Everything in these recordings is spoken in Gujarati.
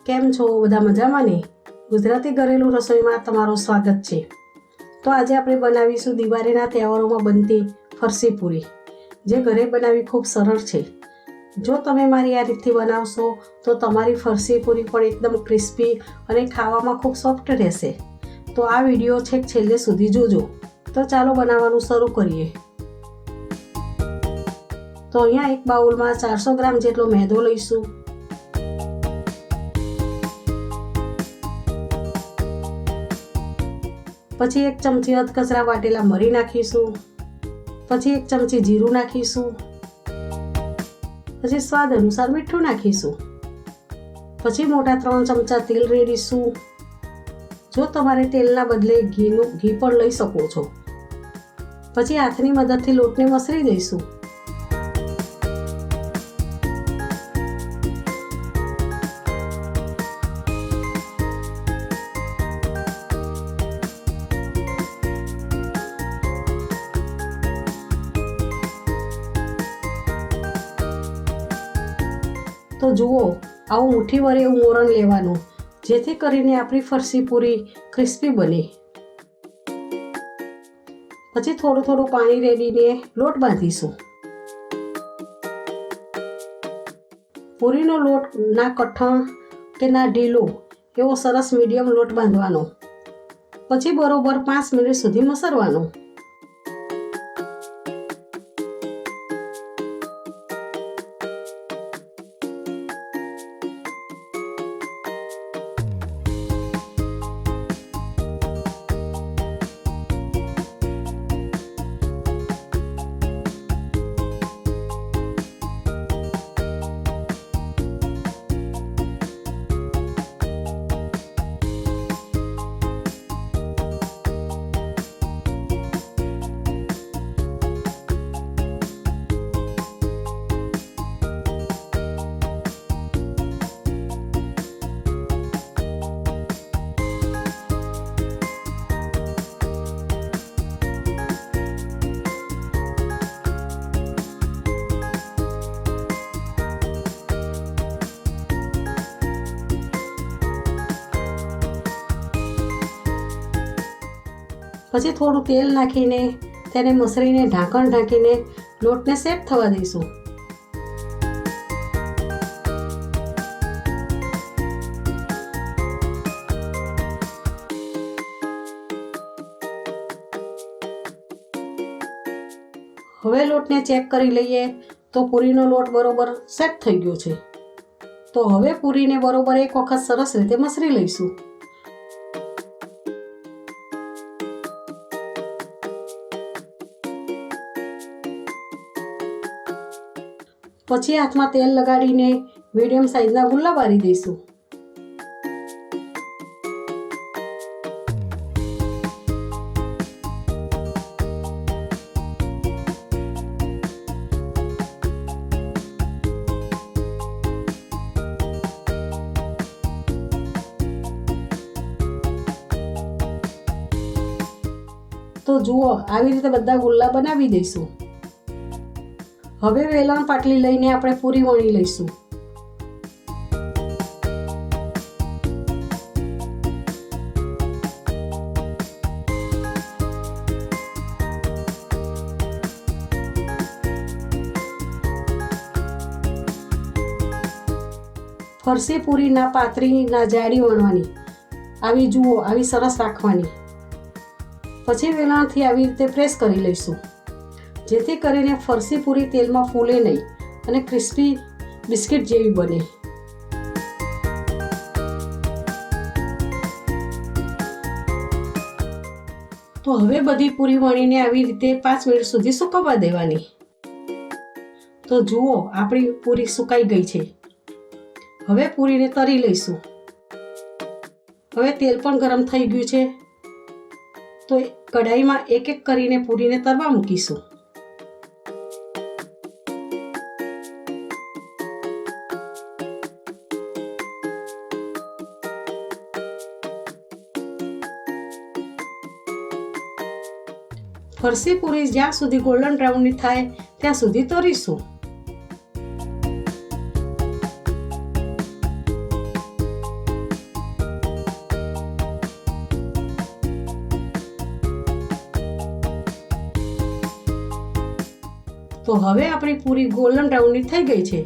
કેમ છો બધા મજામાં ને? ગુજરાતી ઘરેલું રસોઈમાં તમારું સ્વાગત છે। તો આજે આપણે બનાવીશું દિવાળીના તહેવારોમાં બનતી ફરસી પૂરી, જે ઘરે બનાવવી ખૂબ સરળ છે। જો તમે મારી આ રીતથી બનાવશો તો તમારી ફરસી પૂરી પણ એકદમ ક્રિસ્પી અને ખાવામાં ખૂબ સોફ્ટ રહેશે। તો આ વિડીયો છેક છેલ્લે સુધી જોજો। તો ચાલો બનાવવાનું શરૂ કરીએ। તો અહીંયા એક બાઉલમાં 400 ગ્રામ જેટલો મેદો લઈશું। પછી 1 ચમચી અધકચરા વાટેલા મરી નાખીશું। પછી 1 ચમચી જીરું નાખીશું। પછી સ્વાદ અનુસાર મીઠું નાખીશું। પછી મોટા 3 ચમચા તેલ રેડીશું। જો તમારે તેલના બદલે ઘી પણ લઈ શકો છો। પછી હાથની મદદથી લોટને મસળી દઈશું। તો જુઓ, આવું મુઠ્ઠી ભર એવું મોરણ લેવાનું, જેથી કરીને આપણી ફરસી પૂરી ક્રિસ્પી બને। પછી થોડું થોડું પાણી રેડીને લોટ બાંધીશું। પૂરીનો લોટ ના કઠણ કે ના ઢીલો, એવો સરસ મીડિયમ લોટ બાંધવાનો। પછી બરોબર 5 મિનિટ સુધી મસળવાનો। પછી થોડું તેલ નાખીને તેને મસળીને ઢાંકણ ઢાંકીને લોટને સેટ થવા દઈશું। હવે લોટને ચેક કરી લઈએ તો પૂરીનો લોટ બરોબર સેટ થઈ ગયો છે। તો હવે પૂરીને બરોબર એક વખત સરસ રીતે મસળી લઈશું। પછી હાથમાં તેલ લગાડીને મીડિયમ સાઈઝના ગુલ્લા વાળી દઈશું। તો જુઓ, આવી રીતે બધા ગુલ્લા બનાવી દઈશું। હવે વેલણ પાટલી લઈને આપણે પૂરી વણી લઈશું। ફરસી પૂરી ના પાતળી ના જાડી વણવાની, આવી જુઓ, આવી સરસ રાખવાની। પછી વેલણથી આવી રીતે પ્રેસ કરી લઈશું, જેથી કરીને ફરસી પૂરી તેલમાં ફૂલે નહીં અને ક્રિસ્પી બિસ્કિટ જેવી બને। તો હવે બધી પૂરી વણીને આવી રીતે 5 મિનિટ સુધી સુકવવા દેવાની। તો જુઓ, આપણી પૂરી સુકાઈ ગઈ છે। હવે પૂરીને તળી લઈશું। હવે તેલ પણ ગરમ થઈ ગયું છે, તો કઢાઈમાં એક એક કરીને પૂરીને તળવા મૂકીશું। ફરસી પૂરી જ્યાં સુધી ગોલ્ડન બ્રાઉનની થાય ત્યાં સુધી તળીશું। તો હવે આપણી પૂરી ગોલ્ડન બ્રાઉનની થઈ ગઈ છે.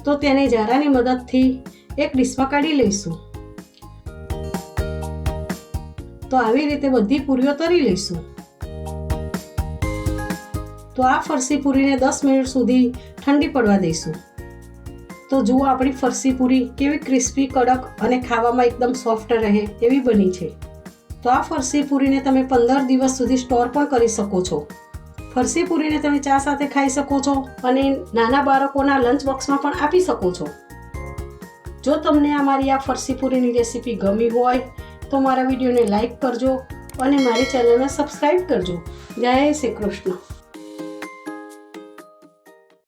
તો તેને જારાની મદદથી એક ડીશમાં કાઢી લઈશું. તો આવી રીતે બધી પૂરીઓ તળી લઈશું. તો આ ફરસી પૂરીને 10 મિનિટ સુધી ઠંડી પડવા દઈશું. તો જુઓ આપણી ફરસી પૂરી કેવી ક્રિસ્પી, કડક અને ખાવામાં એકદમ સોફ્ટ રહે એવી બની છે. તો આ ફરસી પૂરીને તમે 15 દિવસ સુધી સ્ટોર પણ કરી શકો છો. ફરસી પૂરીને તમે ચા સાથે ખાઈ શકો છો અને નાના બાળકોના લંચ બોક્સમાં પણ આપી શકો છો. જો તમને અમારી આ ફરસી પૂરીની રેસીપી ગમી હોય તો મારા વિડીયોને લાઈક કરજો અને મારી ચેનલને સબસ્ક્રાઈબ કરજો. જય શ્રી કૃષ્ણ.